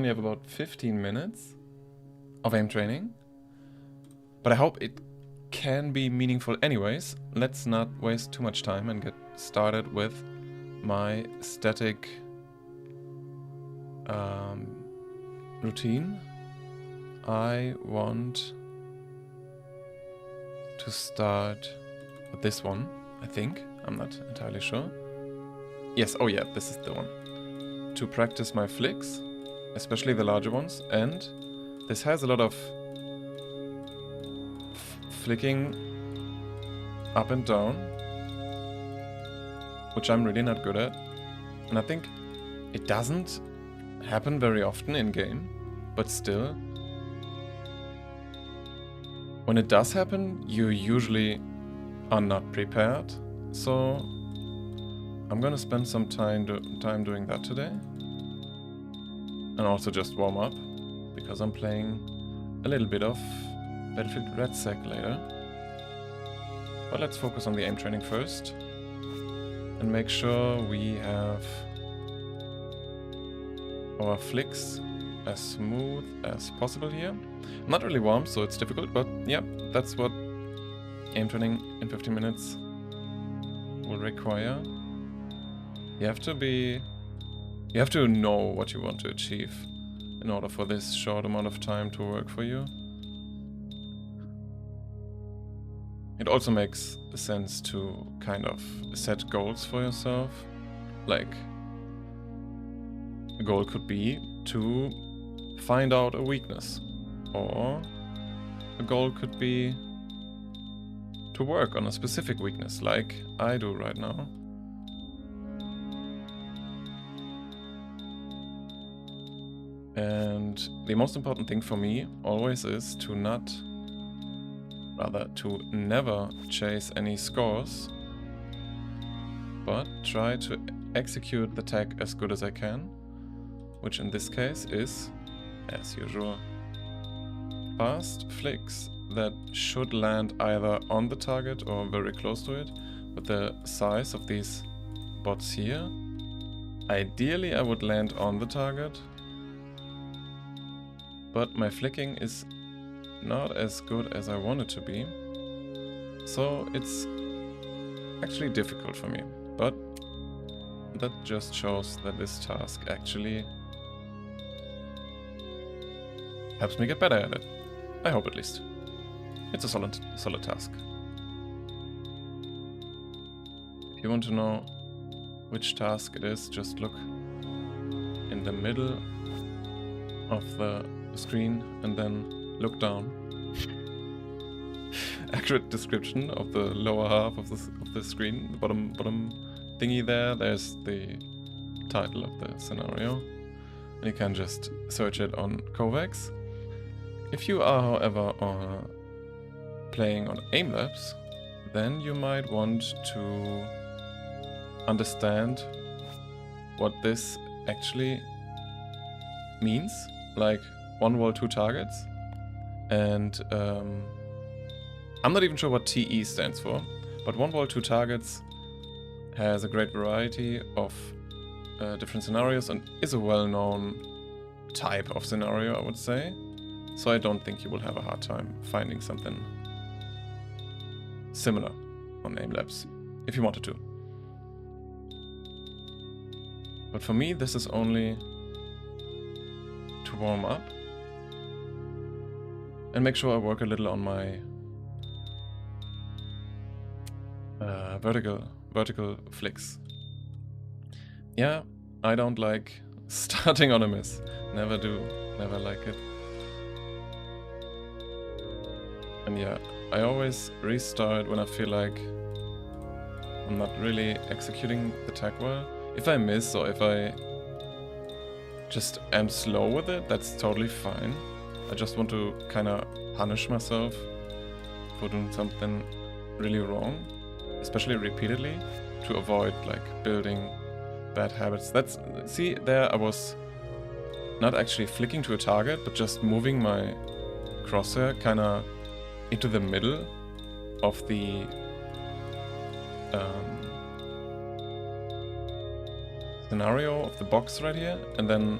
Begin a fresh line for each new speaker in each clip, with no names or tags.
only have about 15 minutes of aim training, but I hope it can be meaningful anyways. Let's not waste too much time and get started with my static routine. I want to start with this one, I think. I'm not entirely sure. Yes, oh yeah, this is the one. To practice my flicks, especially the larger ones, and this has a lot of flicking up and down, which I'm really not good at. And I think it doesn't happen very often in game, but still, when it does happen, you usually are not prepared. So I'm gonna spend some time doing that today. And also just warm up, because I'm playing a little bit of Battlefield Red Sec later. But let's focus on the aim training first. And make sure we have our flicks as smooth as possible here. I'm not really warm, so it's difficult, but yeah, that's what aim training in 15 minutes will require. You have to know what you want to achieve in order for this short amount of time to work for you. It also makes sense to kind of set goals for yourself. Like, a goal could be to find out a weakness, or a goal could be to work on a specific weakness, like I do right now. And the most important thing for me always is to never chase any scores, but try to execute the tag as good as I can, which in this case is, as usual, fast flicks that should land either on the target or very close to it. With the size of these bots here, ideally I would land on the target, but my flicking is not as good as I want it to be, so it's actually difficult for me. But that just shows that this task actually helps me get better at it. I hope, at least. It's a solid task. If you want to know which task it is, just look in the middle of the screen and then look down. Accurate description of the lower half of the screen, the bottom thingy there. There's the title of the scenario, and you can just search it on kovaaks. If you are, however, playing on aim labs, then you might want to understand what this actually means, like one wall, two targets. And I'm not even sure what TE stands for, but one wall, two targets has a great variety of different scenarios and is a well-known type of scenario, I would say. So I don't think you will have a hard time finding something similar on aim labs, if you wanted to. But for me, this is only to warm up and make sure I work a little on my vertical flicks. Yeah, I don't like starting on a miss. Never do. Never like it. And yeah, I always restart when I feel like I'm not really executing the tag well. If I miss or if I just am slow with it, that's totally fine. I just want to kind of punish myself for doing something really wrong, especially repeatedly, to avoid like building bad habits. See, there I was not actually flicking to a target, but just moving my crosshair kind of into the middle of the scenario of the box right here, and then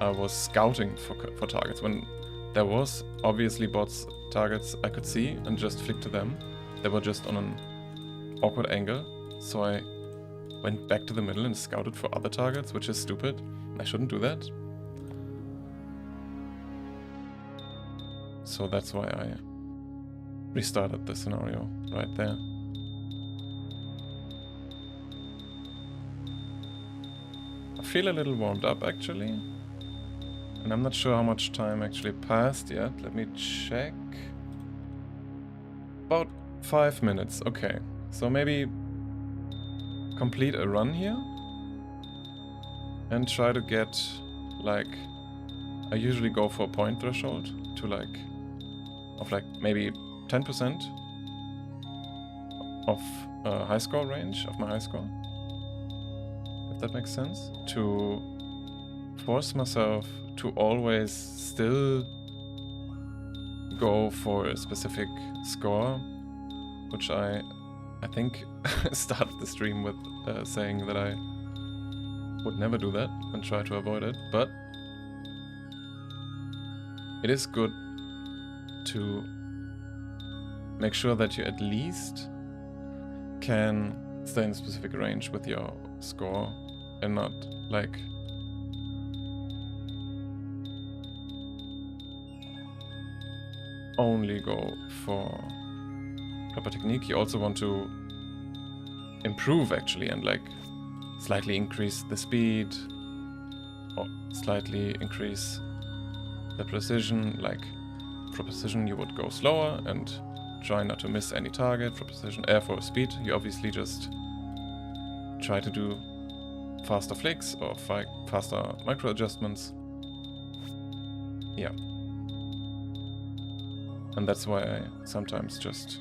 I was scouting for targets. When there was obviously bots targets I could see and just flick to them. They were just on an awkward angle, so I went back to the middle and scouted for other targets, which is stupid. I shouldn't do that. So that's why I restarted the scenario right there. I feel a little warmed up actually. And I'm not sure how much time actually passed yet. Let me check. About 5 minutes. Okay. So maybe complete a run here. And try to get, like, I usually go for a point threshold to maybe 10% of high score range, of my high score. If that makes sense. To force myself to always still go for a specific score, which I think started the stream with saying that I would never do that and try to avoid it, but it is good to make sure that you at least can stay in a specific range with your score and not like only go for proper technique. You also want to improve actually and like slightly increase the speed or slightly increase the precision. Like for precision you would go slower and try not to miss any target. For precision, for speed you obviously just try to do faster flicks or faster micro adjustments. Yeah. And that's why I sometimes just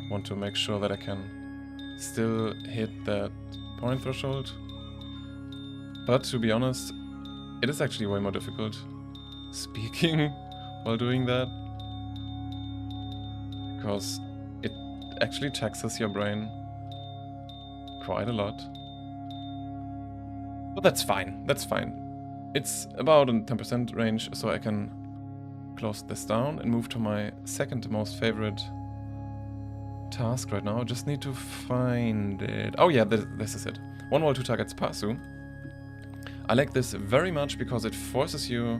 want to make sure that I can still hit that point threshold. But to be honest, it is actually way more difficult speaking while doing that. Because it actually taxes your brain quite a lot. But that's fine, that's fine. It's about in 10% range, so I can close this down and move to my second most favorite task right now. Just need to find it. Oh yeah, this is it. 1 wall 2 targets Pasu. I like this very much because it forces you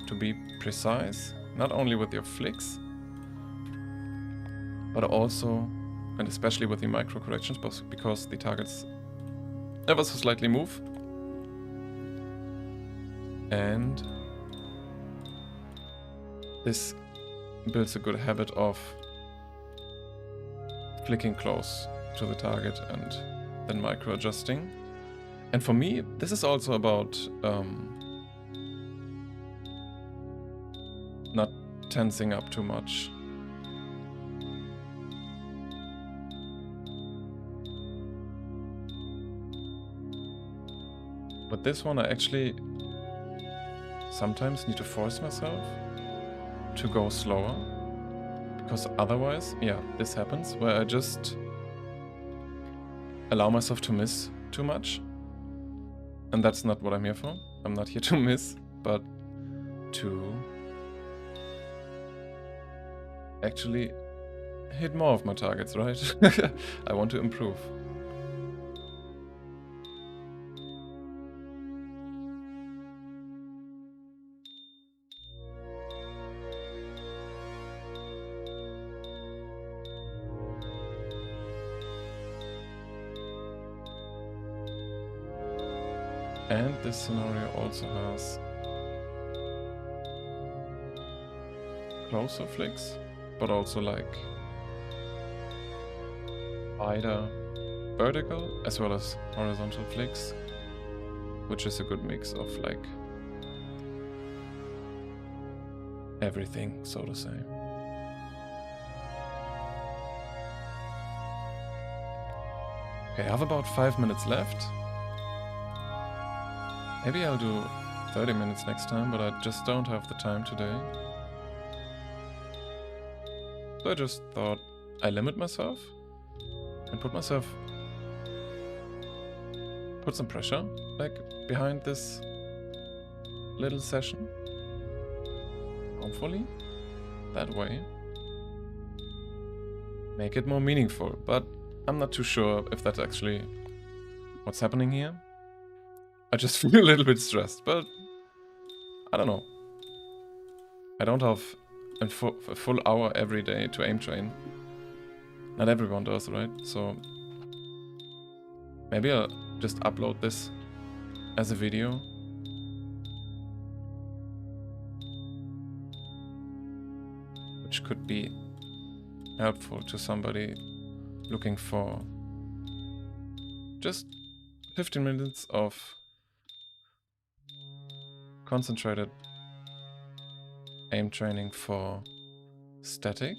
to be precise, not only with your flicks, but also, and especially with the micro corrections, because the targets ever so slightly move. And this builds a good habit of flicking close to the target and then micro adjusting. And for me, this is also about not tensing up too much. With this one, I actually sometimes need to force myself to go slower, because otherwise, yeah, this happens where I just allow myself to miss too much. And that's not what I'm here for. I'm not here to miss, but to actually hit more of my targets, right? I want to improve. And this scenario also has closer flicks, but also like wider vertical as well as horizontal flicks, which is a good mix of like everything, so to say. Okay, I have about 5 minutes left. Maybe I'll do 30 minutes next time, but I just don't have the time today. So I just thought I limit myself and put some pressure like behind this little session. Hopefully, that way. Make it more meaningful, but I'm not too sure if that's actually what's happening here. I just feel a little bit stressed, but I don't know. I don't have a full hour every day to aim train. Not everyone does, right? So maybe I'll just upload this as a video. Which could be helpful to somebody looking for just 15 minutes of concentrated aim training for static.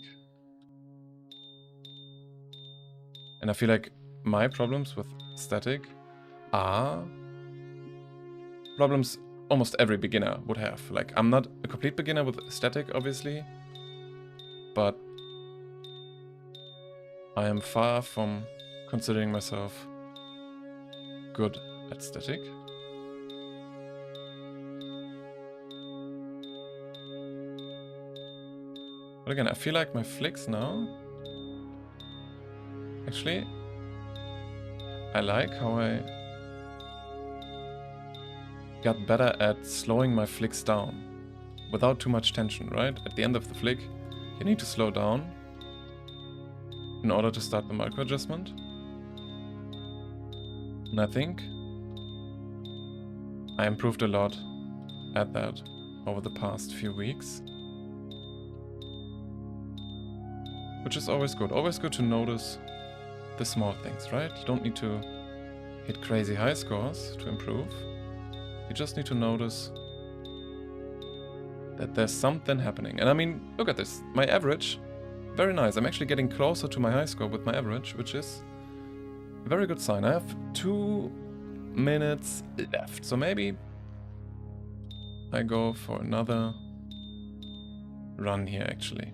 And I feel like my problems with static are problems almost every beginner would have. Like, I'm not a complete beginner with static, obviously, but I am far from considering myself good at static. But again, I feel like my flicks now... Actually, I like how I got better at slowing my flicks down without too much tension, right? At the end of the flick, you need to slow down in order to start the micro adjustment. And I think I improved a lot at that over the past few weeks. Which is always good. Always good to notice the small things, right? You don't need to hit crazy high scores to improve. You just need to notice that there's something happening. And I mean, look at this. My average, very nice. I'm actually getting closer to my high score with my average, which is a very good sign. I have 2 minutes left. So maybe I go for another run here, actually.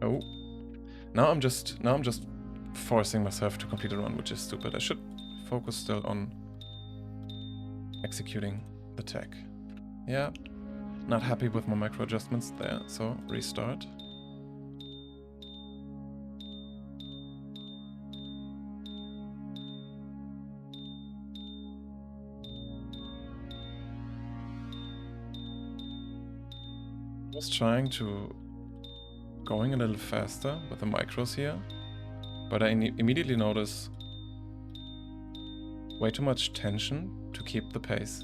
Oh, now I'm just forcing myself to complete a run, which is stupid. I should focus still on executing the tech. Yeah, not happy with my micro adjustments there, so restart. I was trying to going a little faster with the micros here, but I immediately notice way too much tension to keep the pace.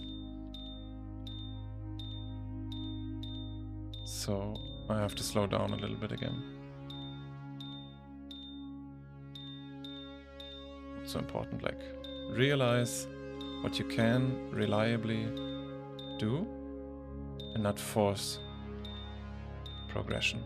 So I have to slow down a little bit again. Also important, like, realize what you can reliably do and not force progression.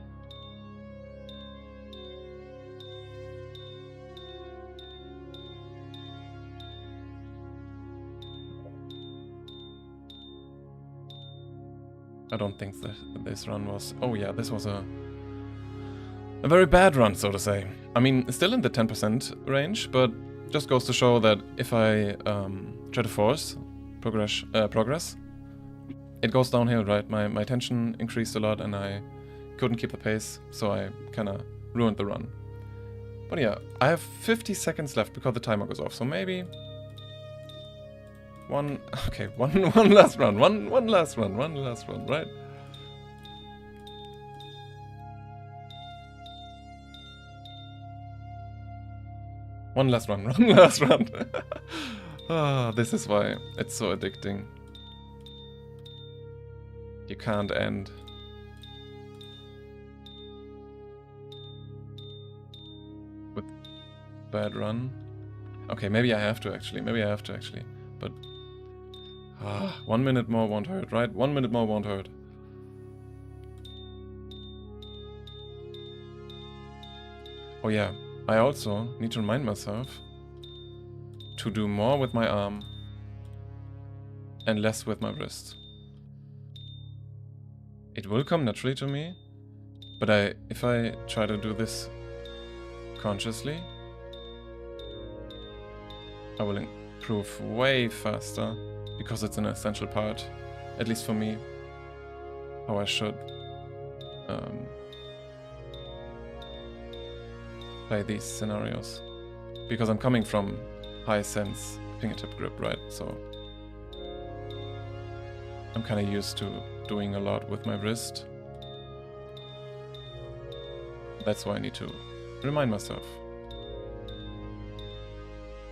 I don't think that this run was... Oh yeah, this was a very bad run, so to say. I mean, still in the 10% range, but just goes to show that if I try to force progress, it goes downhill, right? My tension increased a lot and I couldn't keep the pace, so I kind of ruined the run. But yeah, I have 50 seconds left before the timer goes off, so maybe... One last run, one last run, right? One last run. Ah, this is why it's so addicting. You can't end. With bad run. Okay, maybe I have to actually, but 1 minute more won't hurt, right? 1 minute more won't hurt. Oh yeah, I also need to remind myself to do more with my arm and less with my wrist. It will come naturally to me, But if I try to do this consciously, I will improve way faster, because it's an essential part, at least for me, how I should play these scenarios. Because I'm coming from high sense fingertip grip, right? So I'm kind of used to doing a lot with my wrist. That's why I need to remind myself.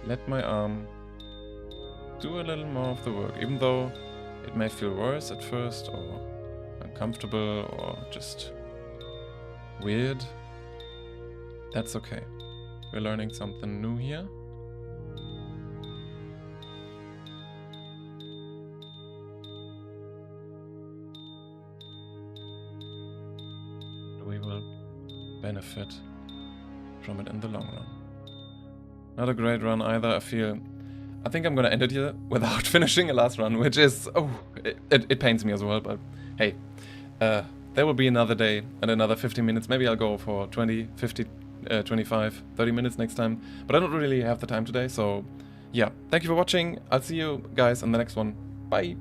Let my arm do a little more of the work, even though it may feel worse at first, or uncomfortable, or just weird. That's okay. We're learning something new here. We will benefit from it in the long run. Not a great run either. I think I'm gonna end it here without finishing a last run, which is, it pains me as well, but hey, there will be another day and another 15 minutes. Maybe I'll go for 20, 50, 25, 30 minutes next time, but I don't really have the time today, so yeah. Thank you for watching. I'll see you guys in the next one. Bye!